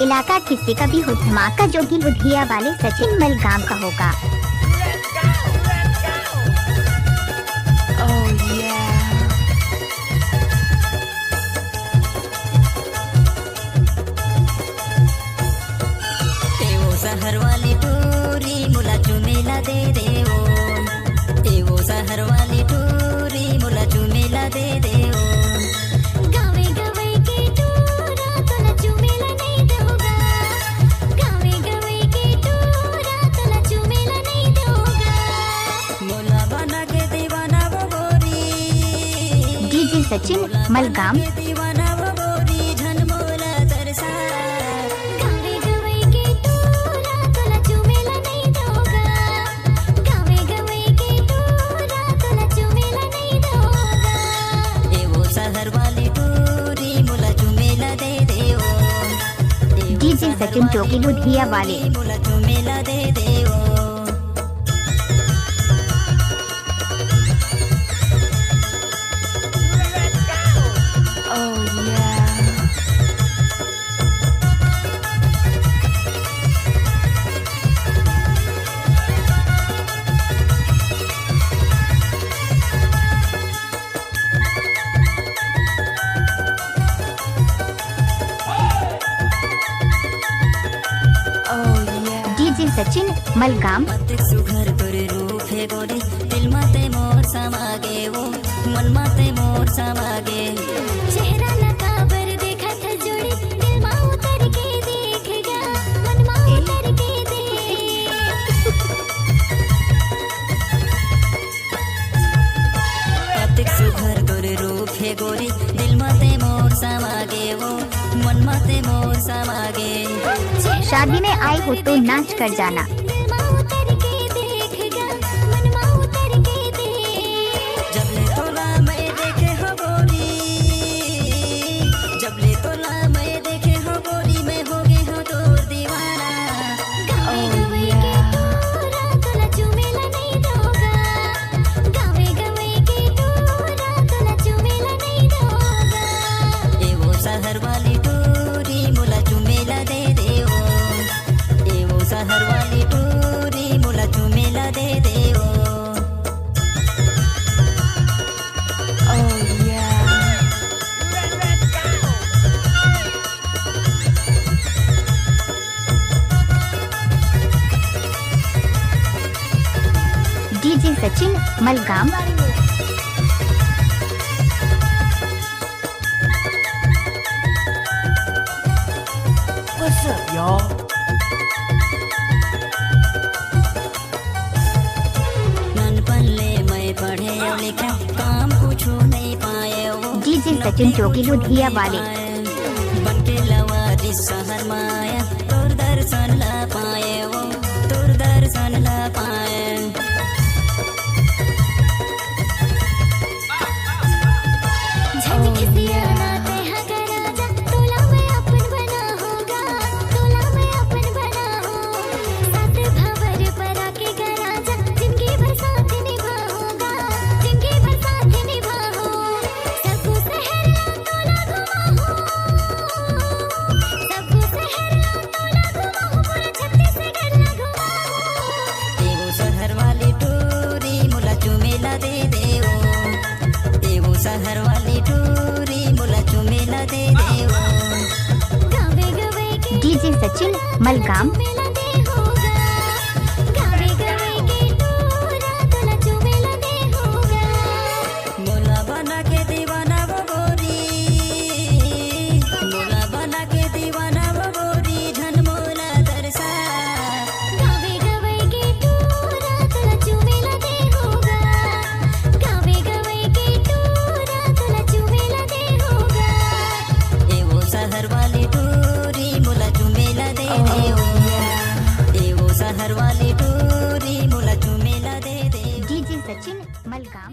इलाका किसी का भी हो, धमाका जो भी लुधिया वाले सचिन मलगाम का होगा। सहर वाली टूरी मुला चुमेला दे दे वो सहर वाली टूरी मुला चुमेला दे दे गावे गावे के टूरा तोला चुमेला नहीं दोगा, गावे गावे के टूरा तोला चुमेला नहीं दोगा, मोला बना के दीवाना वो गोरी डीजे सचिन मलगाम। दीवाना वो गोरी झन मोला तरसा डीजे सचिन चौकी लुधिया वाले। मुला चुमेला दे दे डीजे सचिन मलगाम। सुघर तोरे रूप है गोरी, दिल माते मोर समागे वो, मन माते मोर समागे, चेहरा नकाबर देखा था जोड़ी, दिल मा उतर के देखेगा, मन मा उतर के देख सुघर तोरे रूप है गोरी, दिल माते मोर समागे वो, मन माते मोर समागे, शादी में आए हो तो नाच कर जाना। जबले तोला मैं देखे हो गोरी, जबले तोला मैं देखे हो गोरी, मैं हो गए हो तो दीवाना। गावे गावे के टूरा तोला चुमेला नहीं दोगा, गावे गावे के टूरा तोला चुमेला नहीं दोगा, ए वो सहर वाली टूरी मुला चुमेला दे दे सहर वाली टूरी मुला चुमेला दे दे DJ Sachin Malgam. What's up, y'all? पढ़े लिखे काम कुछ नहीं पाए वो, डीजे सचिन चौकी लुधिया वाले। बनके लवारी सहर माया, तोर दर्शन ला पाए वो, तोर दर्शन ला पाए, सहर वाली टूरी मुला चुमेला दे दे गावे गावे के डीजे सचिन मलगाम। गावे गावे के टूरा तोला चुमेला दे होगा, मोला बना के दीवाना वो गोरी, मोला बना के दीवाना वो गोरी झन मोला तरसा, गावे गावे के टूरा तोला चुमेला दे होगा, गावे गावे के सहर वाली टूरी मुला चुमेला दे दे सहर वाली टूरी मुला चुमेला दे दे डीजे सचिन मलगाम।